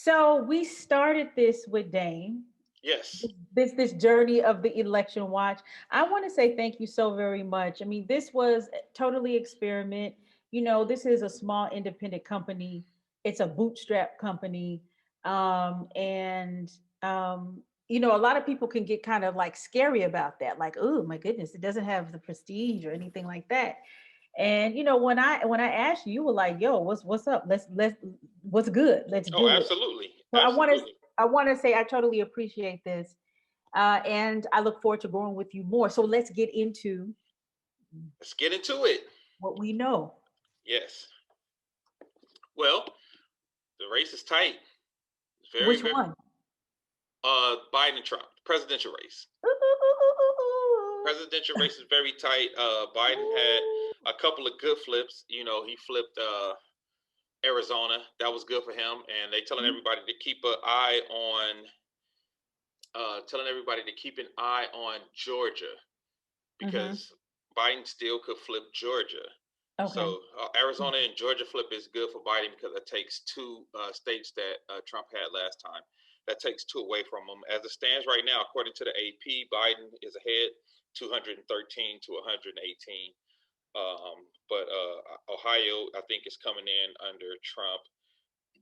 So we started this with Dane, Yes. this journey of the election watch. I want to say thank you so very much. I mean, this was totally experiment. This is a small independent company. It's a bootstrap company. And a lot of people can get kind of like scary about that. Like, oh my goodness, it doesn't have the prestige or anything like that. And when I asked you, you were like, "Yo, what's up? Let's what's good? Let's Oh, do it." absolutely. So Absolutely. I want to say I totally appreciate this, and I look forward to growing with you more. So let's get into Let's get into it. what we know. Yes. Well, the race is tight. It's very, Which very one? Biden and Trump, presidential race. Ooh, ooh, Presidential race is very tight. ooh, Biden had ooh, a couple of good flips. He flipped Arizona. That was good for him. And they ooh. telling everybody to keep an eye on Georgia Mm-hmm. because Biden still could flip Georgia. Okay. So Arizona and Georgia flip is good for Biden because it takes two states that Trump had last time. That takes two away from him. As it stands right now, according to the AP, Biden is ahead 213 to 118. But Ohio, I think, is coming in under Trump.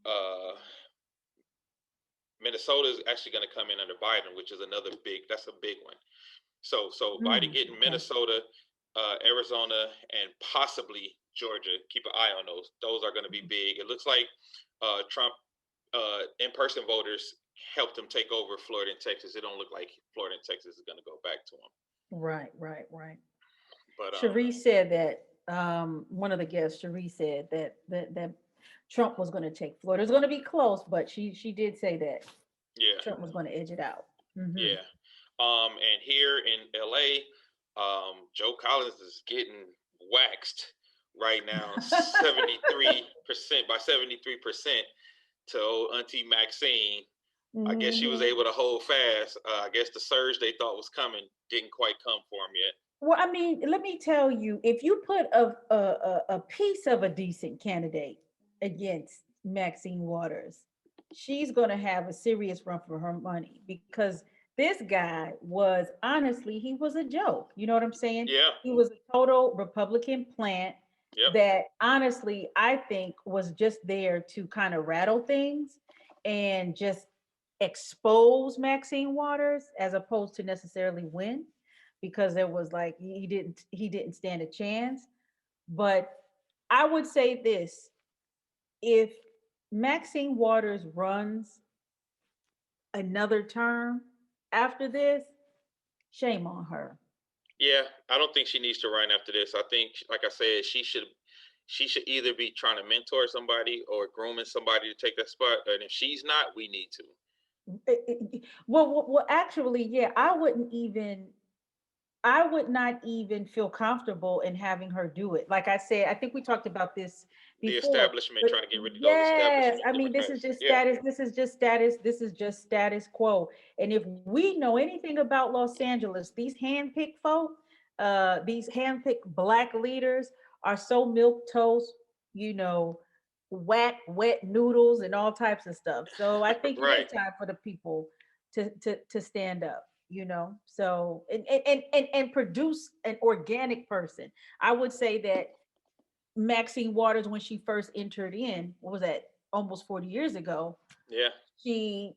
Uh, Minnesota is actually going to come in under Biden, which is that's a big one. So Biden getting Okay. Minnesota, Arizona, and possibly Georgia. Keep an eye on those. Those are going to be big. It looks like Trump in-person voters helped him take over Florida and Texas. It don't look like Florida and Texas is going to go back to him. Right, right, right. But Cherie said that one of the guests, Cherie said that Trump was going to take Florida. It's going to be close, but she did say that yeah, Trump was going to edge it out. Hmm. yeah. And here in LA, Joe Collins is getting waxed right now, 73% by 73% to old Auntie Maxine. I guess she was Hmm. able to hold fast. I guess the surge they thought was coming didn't quite come for him yet. Well, I mean, let me tell you, if you put a piece of a decent candidate against Maxine Waters, she's going to have a serious run for her money because this guy was honestly, he was a joke. You know what I'm saying? Yeah. He was a total Republican plant Yep. that honestly, I think was just there to kind of rattle things and just expose Maxine Waters as opposed to necessarily win because there was like he didn't stand a chance. But I would say this: if Maxine Waters runs another term after this, shame on her. Yeah. I don't think she needs to run after this. I think, like I said, she should either be trying to mentor somebody or grooming somebody to take that spot. And if she's not, we need to. Well, actually, yeah, I would not even feel comfortable in having her do it. Like I said, I think we talked about this The before. establishment But trying to get rid of those yes, establishment I mean, this is Democrats. just Yeah. status. This is just status. This is just status quo. And if we know anything about Los Angeles, these handpicked folk, these handpicked black leaders are so milk toast, you know, whack, wet noodles, and all types of stuff. So I think it is Right. time for the people to stand up, so and produce an organic person. I would say that Maxine Waters, when she first entered in, what was that, almost 40 years ago, Yeah. she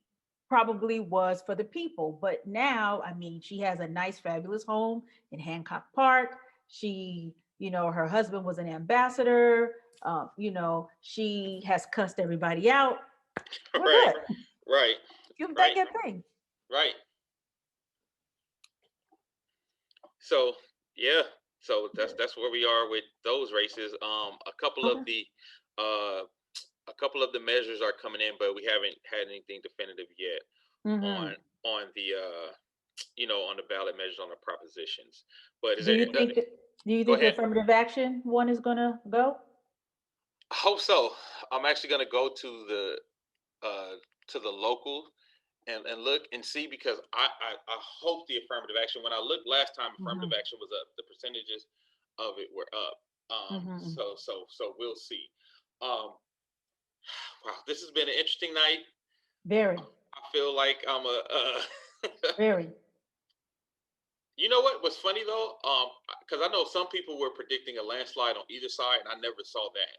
probably was for the people. But now, I mean, she has a nice fabulous home in Hancock Park. Her husband was an ambassador. She has cussed everybody out. We're Right. good. Right. You've done Right. your thing. Right. So yeah. So that's where we are with those races. Okay. Uh a couple of the measures are coming in, but we haven't had anything definitive yet Hmm. on the on the ballot measures on the propositions. But is Do there? you think that do you Go think the ahead. affirmative action one is gonna go? I hope so. I'm actually going to go uh, to the local and look and see because I hope the affirmative action. When I looked last time, affirmative Hmm. action was up. The percentages of it were up. Hmm. So we'll see. Um, wow, this has been an interesting night. Very, I feel like I'm a. very. You know what? What's funny though? Because I know some people were predicting a landslide on either side, and I never saw that.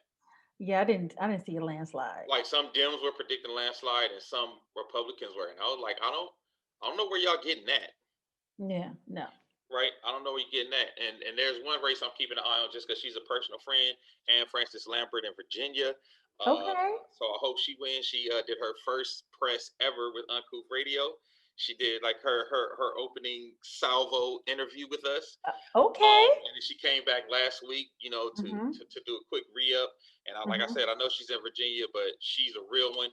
Yeah, I didn't see a landslide. Like some Dems were predicting landslide, and some Republicans were, and I was like, I don't know where y'all getting that. Yeah, no. Right? I don't know where you're getting that. And there's one race I'm keeping an eye on just because she's a personal friend, Anne Francis Lambert in Virginia. Uh, Okay. so I hope she wins. She did her first press ever with Uncouth Radio. She did like her opening salvo interview with us. Okay. And then she came back last week, Mm-hmm. to do a quick re-up. And like I Mm-hmm. said, I know she's in Virginia, but she's a real one.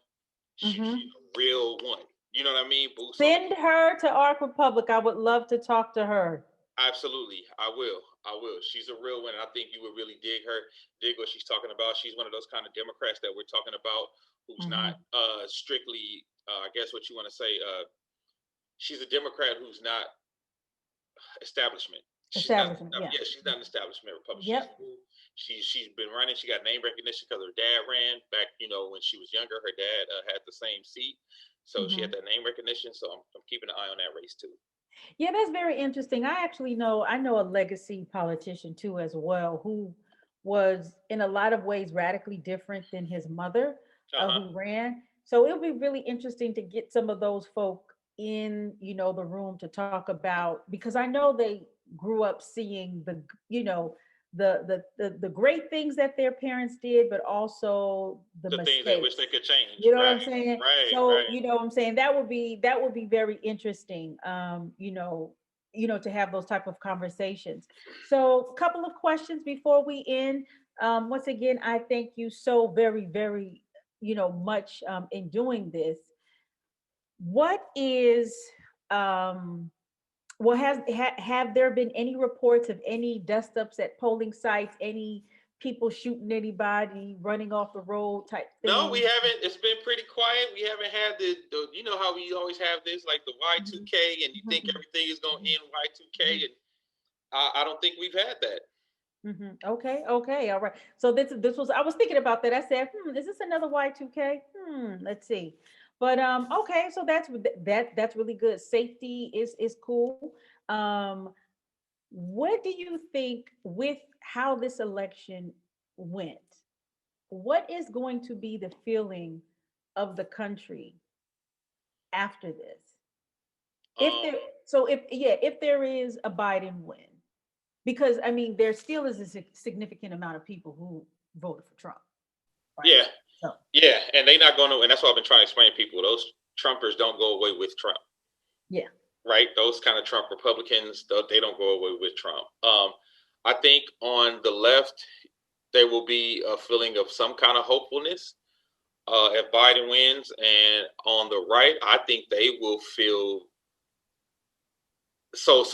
Mm-hmm. She's a real one. You know what I mean? Boots on the Send her to Arc Republic. I would love to talk to her. Absolutely, I will. I will. She's a real one. I think you would really dig her, dig what she's talking about. She's one of those kind of Democrats that we're talking about, who's Mm-hmm. not strictly, I guess what you want to say. She's a Democrat who's not establishment. She's not. Establishment. Yeah. Yeah, she's not an establishment Republican. She's Yep. cool. She's been running. She got name recognition because her dad ran back. When she was younger, her dad had the same seat, so she Mm-hmm. had that name recognition. So I'm keeping an eye on that race too. Yeah, that's very interesting. I know a legacy politician too as well who was in a lot of ways radically different than his mother, Uh huh. who ran. So it'll be really interesting to get some of those folk in, the room to talk about, because I know they grew up seeing you know, the great things that their parents did, but also the The things they wish mistakes. they could change. You know what I'm Right, saying? right, So, right. you know what I'm saying? That would be very interesting. To have those type of conversations. So, a couple of questions before we end. Once again, I thank you so very, very, much in doing this. What is well, have there been any reports of any dust ups at polling sites, any people shooting anybody, running off the road type No, we thing? haven't. It's been pretty quiet. We haven't had the you know how we always have this like the Mhm, Y2K, and you think mhm, everything is going to mhm, end Y2K, mhm, and I don't think we've had that. Okay, okay, all right. So this was, I was thinking about that. I said, is this another Y2K? Let's see. But okay, so that's really good. Safety is cool. Um, what do you think with how this election went? What is going to be the feeling of the country after this? If Um, there, so if there is a Biden win, because I mean, there still is a significant amount of people who voted for Trump, right? yeah, So, yeah, and they not going to, and that's what I've been trying to explain to people. Those Trumpers don't go away with Trump, yeah. right? Those kind of Trump Republicans, they don't go away with Trump. I think on the left there will be a feeling of some kind of hopefulness if Biden wins, and on the right, I think they will feel so.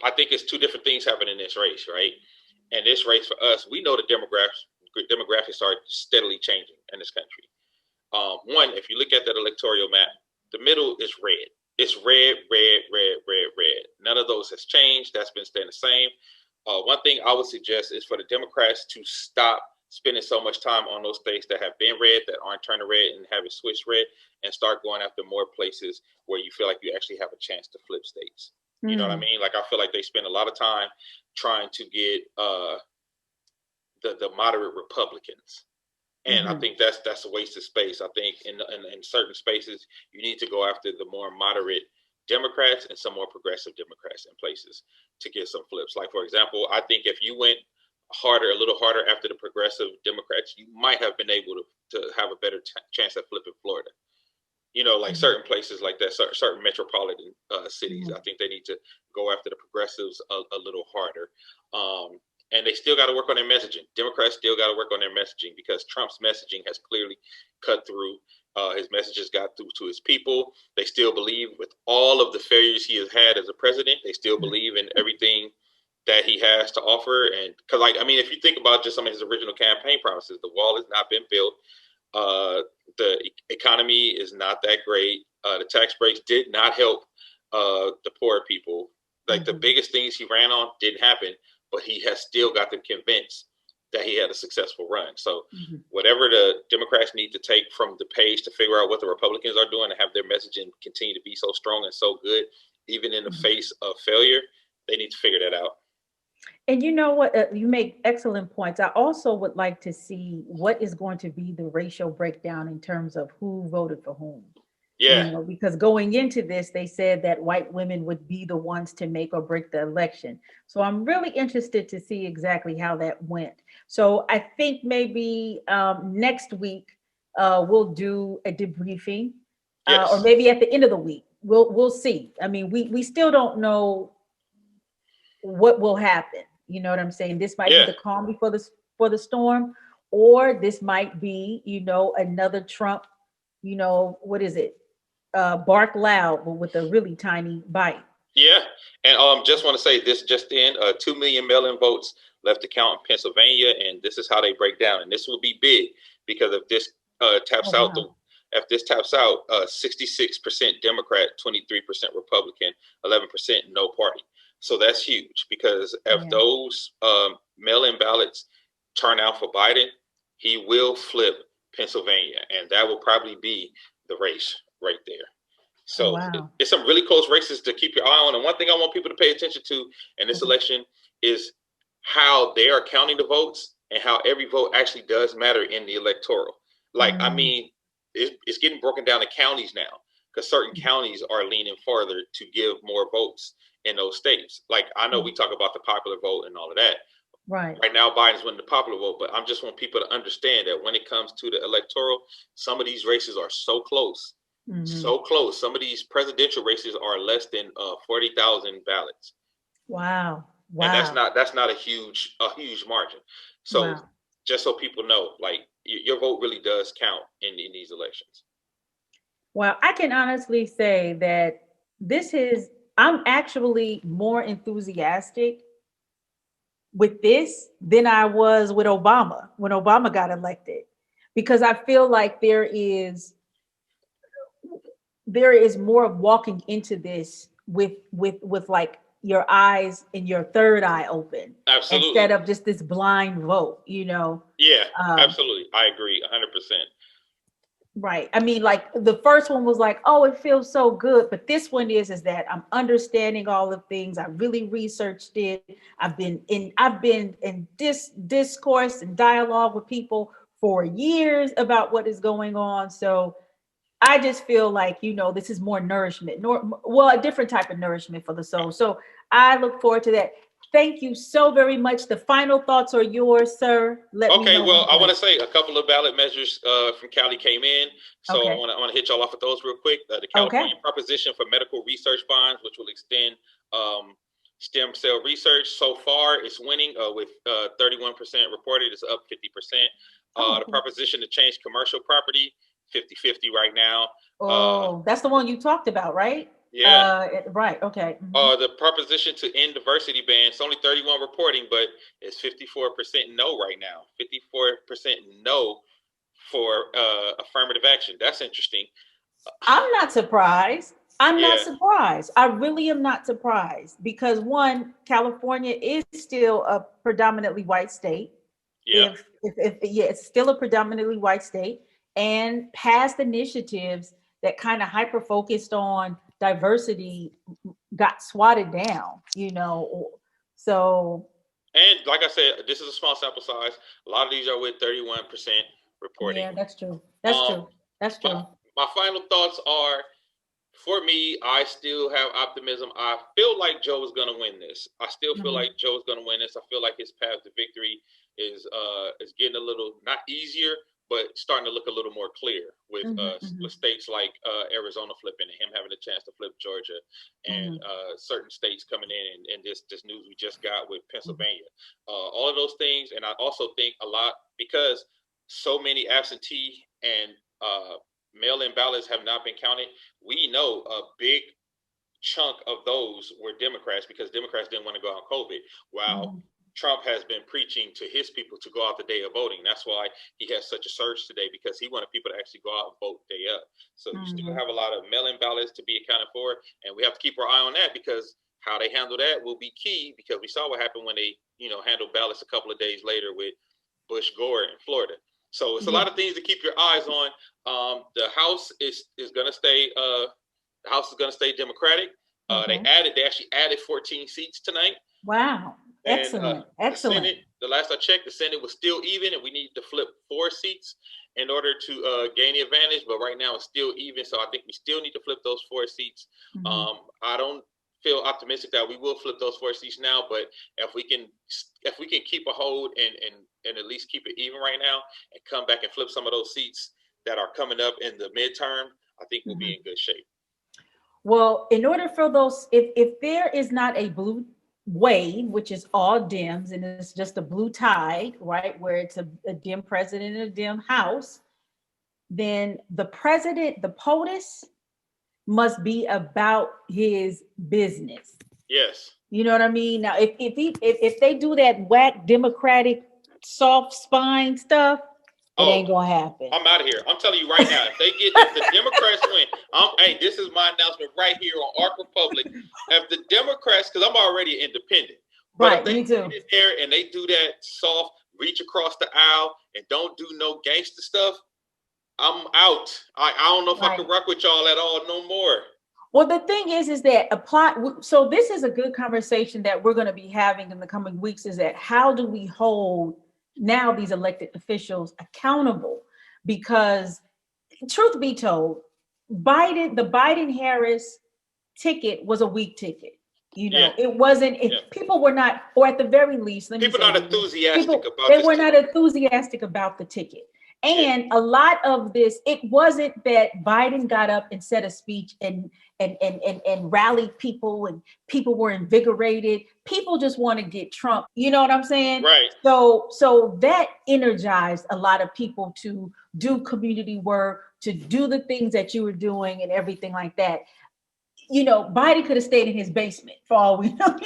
I think it's two different things happening in this race, right? And this race for us, we know the demographics are steadily changing in this country. One, if you look at that electoral map, the middle is red. It's red, red, red, red, red. None of those has changed. That's been staying the same. One thing I would suggest is for the Democrats to stop spending so much time on those states that have been red, that aren't turning red, and have it switched red, and start going after more places where you feel like you actually have a chance to flip states. You know what I Mm, mean? Like I feel like they spend a lot of time trying to get the moderate Republicans, and I mm-hmm, think that's a waste of space. I think in certain spaces you need to go after the more moderate Democrats and some more progressive Democrats in places to get some flips. Like for example, I think if you went harder, a little harder after the progressive Democrats, you might have been able to have a better chance at flipping Florida. Like mm-hmm, certain places like that, certain metropolitan cities. mm-hmm, I think they need to go after the progressives a little harder. And they still got to work on their messaging. Democrats still got to work on their messaging because Trump's messaging has clearly cut through. His messages got through to his people. They still believe, with all of the failures he has had as a president, they still believe in everything that he has to offer. And because, like, I mean, if you think about just some of his original campaign promises, the wall has not been built. The economy is not that great. The tax breaks did not help the poor people. Like the mm-hmm, biggest things he ran on didn't happen, but he has still got them convinced that he had a successful run. So Mhm. whatever the Democrats need to take from the page to figure out what the Republicans are doing and have their messaging continue to be so strong and so good, even in the Mhm. face of failure, they need to figure that out. And you know what? You make excellent points. I also would like to see what is going to be the racial breakdown in terms of who voted for whom. Yeah, Because going into this, they said that white women would be the ones to make or break the election. So I'm really interested to see exactly how that went. So I think maybe next week we'll do a debriefing, or yes, maybe at the end of the week. We'll see. I mean, we still don't know what will happen. You know what I'm saying? This might be yeah, the calm before the storm, or this might be, another Trump, what is it? Bark loud, but with a really tiny bite. yeah. And just want to say this just in: 2 million mail-in votes left to count in Pennsylvania, and this is how they break down. And this will be big because if this Oh taps out the wow. if this taps out, 66% Democrat, 23% Republican, 11% no party. So that's huge because if Yeah. those mail-in ballots turn out for Biden, he will flip Pennsylvania, and that will probably be the race right there. Oh So wow. it's some really close races to keep your eye on. And one thing I want people to pay attention to in this Okay. election is how they are counting the votes and how every vote actually does matter in the electoral. Like, I Mm, mean, it's getting broken down to counties now because certain counties are leaning farther to give more votes in those states. Like, I know mm, we talk about the popular vote and all of that. right. Right now, Biden's winning the popular vote, but I just want people to understand that when it comes to the electoral, some of these races are so close, Hmm. so close. Some of these presidential races are less than 40,000 ballots, Wow. and that's Wow. not that's not a huge margin. So Wow. just so people know, like your vote really does count in these elections. Well, I can honestly say that this is, I'm actually more enthusiastic with this than I was with Obama when Obama got elected, because I feel like there is more of walking into this with like your eyes and your third eye open instead Absolutely, of just this blind vote. yeah, um absolutely. I agree 100%. right. I mean, like the first one was like, oh, it feels so good, but this one is that I'm understanding all the things. I really researched it. I've been in discourse and dialogue with people for years about what is going on. So I just feel like, this is more nourishment, well, a different type of nourishment for the soul. So I look forward to that. Thank you so very much. The final thoughts are yours, sir. Let me Okay, know when well, you're I want ready. to say a couple of ballot measures from Cali came in, so I Okay. want to hit y'all off with those real quick. The Okay. California proposition for medical research bonds, which will extend um, stem cell research. So far, it's winning with 31% reported. It's up 50%. Oh, The cool. proposition to change commercial property, 50-50 right now. Uh, Oh, that's the one you talked about, right? yeah, Right. Okay. Mhm. the proposition to end diversity ban, it's only 31 reporting, but it's 54% no right now. 54% no for affirmative action. That's interesting. I'm not surprised. I'm not Yeah, surprised. I really am not surprised because one, California is still a predominantly white state. yeah, If yeah, it's still a predominantly white state, and past initiatives that kind of hyper focused on diversity got swatted down. So and like I said, this is a small sample size. A lot of these are with 31% reporting. yeah, that's true. That's Um, true. That's my true. my final thoughts are, for me, I still have optimism. I feel like Joe is going to win this. I still feel Mhm. like Joe is going to win this. I feel like his path to victory is getting a little not easier, but starting to look a little more clear Mhm. Mhm. with states like Arizona flipping and him having a chance to flip Georgia, and Mhm. certain states coming in and this news we just got with Mhm. Pennsylvania. All of those things, and I also think a lot because so many absentee and mail-in ballots have not been counted. We know a big chunk of those were Democrats because Democrats didn't want to go on COVID. While Mhm. Trump has been preaching to his people to go out the day of voting. That's why he has such a surge today because he wanted people to actually go out and vote day up. So you still Mhm. have a lot of mail-in ballots to be accounted for, and we have to keep our eye on that because how they handle that will be key because we saw what happened when they handled ballots a couple of days later with Bush Gore in Florida. So it's a Yeah. lot of things to keep your eyes on. The House is going to stay. The House is going to stay Democratic. Okay. They actually added 14 seats tonight. Wow. And Excellent. the Senate, Excellent. the last I checked, the Senate was still even, and we needed to flip 4 seats in order to gain the advantage. But right now it's still even, so I think we still need to flip those 4 seats. Mm-hmm. I don't feel optimistic that we will flip those 4 seats now, but if we can keep a hold and at least keep it even right now, and come back and flip some of those seats that are coming up in the midterm, I think we'll be in good shape. Well, in order for those, if there is not a blue wave, which is all Dems, and it's just a blue tide, right, where it's a Dem president and a Dem House, then the president, the POTUS, must be about his business. Yes. You know what I mean? Now, if they do that whack Democratic soft spine stuff, it ain't gonna happen. I'm out of here. I'm telling you right now, if the Democrats win, hey, this is my announcement right here on Arc Republic. If the Democrats, because I'm already independent, but Right, if they me too. get in there and they do that soft reach across the aisle and don't do no gangster stuff, I'm out. I don't know if I can rock with y'all at all no more. Well, the thing is that so this is a good conversation that we're going to be having in the coming weeks, is that how do we hold now these elected officials accountable? Because truth be told, the Biden-Harris ticket was a weak ticket. You know, it wasn't, people were not, or at the very least, people not enthusiastic about they were not enthusiastic about the ticket. And a lot of this, it wasn't that Biden got up and said a speech and rallied people and people were invigorated. People just want to get Trump. You know what I'm saying? Right. So that energized a lot of people to do community work, to do the things that you were doing and everything like that. You know, Biden could have stayed in his basement for all we know,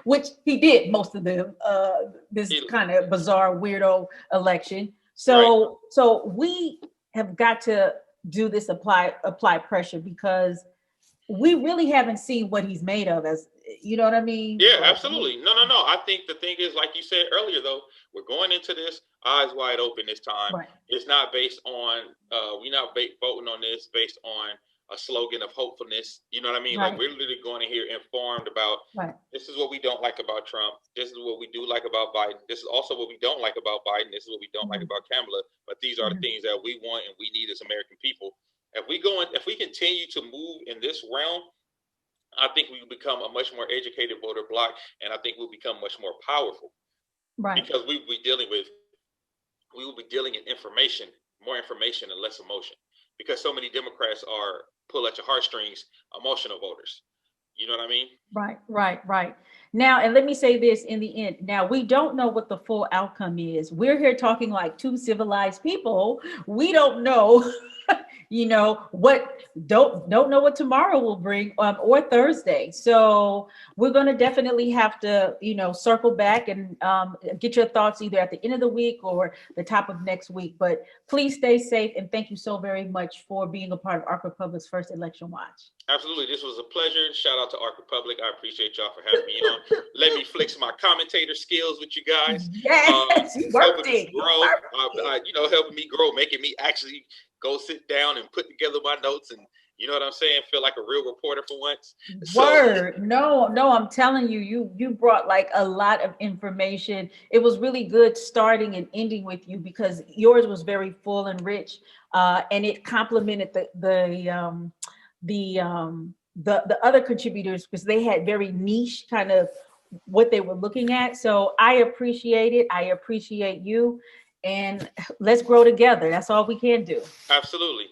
which he did most of this kind of bizarre weirdo election. So we have got to do this apply pressure, because we really haven't seen what he's made of, as you know what I mean? Yeah, absolutely. No. I think the thing is, like you said earlier, though, we're going into this eyes wide open this time. Right. It's not based on we're not voting on this based on a slogan of hopefulness. You know what I mean? Right. Like, we're literally going in here informed about this is what we don't like about Trump. This is what we do like about Biden. This is also what we don't like about Biden. This is what we don't like about Kamala. But these are the things that we want and we need as American people. If we continue to move in this realm, I think we will become a much more educated voter bloc, and I think we'll become much more powerful. Right. Because we will be dealing in information, more information and less emotion. Because so many Democrats are pull at your heartstrings, emotional voters. You know what I mean? Right. Now, and let me say this in the end. Now, we don't know what the full outcome is. We're here talking like two civilized people. We don't know, don't know what tomorrow will bring, or Thursday. So we're going to definitely have to, circle back and get your thoughts either at the end of the week or the top of next week. But please stay safe, and thank you so very much for being a part of Arc Republic's first election watch. Absolutely. This was a pleasure. Shout out to Arc Republic. I appreciate y'all for having me on. Let me flex my commentator skills with you guys. Yes, helping me grow. Helping me grow, making me actually go sit down and put together my notes and, you know what I'm saying, feel like a real reporter for once. Word. No, I'm telling you, you brought like a lot of information. It was really good starting and ending with you, because yours was very full and rich, and it complemented the other contributors, because they had very niche kind of what they were looking at. So I appreciate it. I appreciate you, and let's grow together. That's all we can do. Absolutely.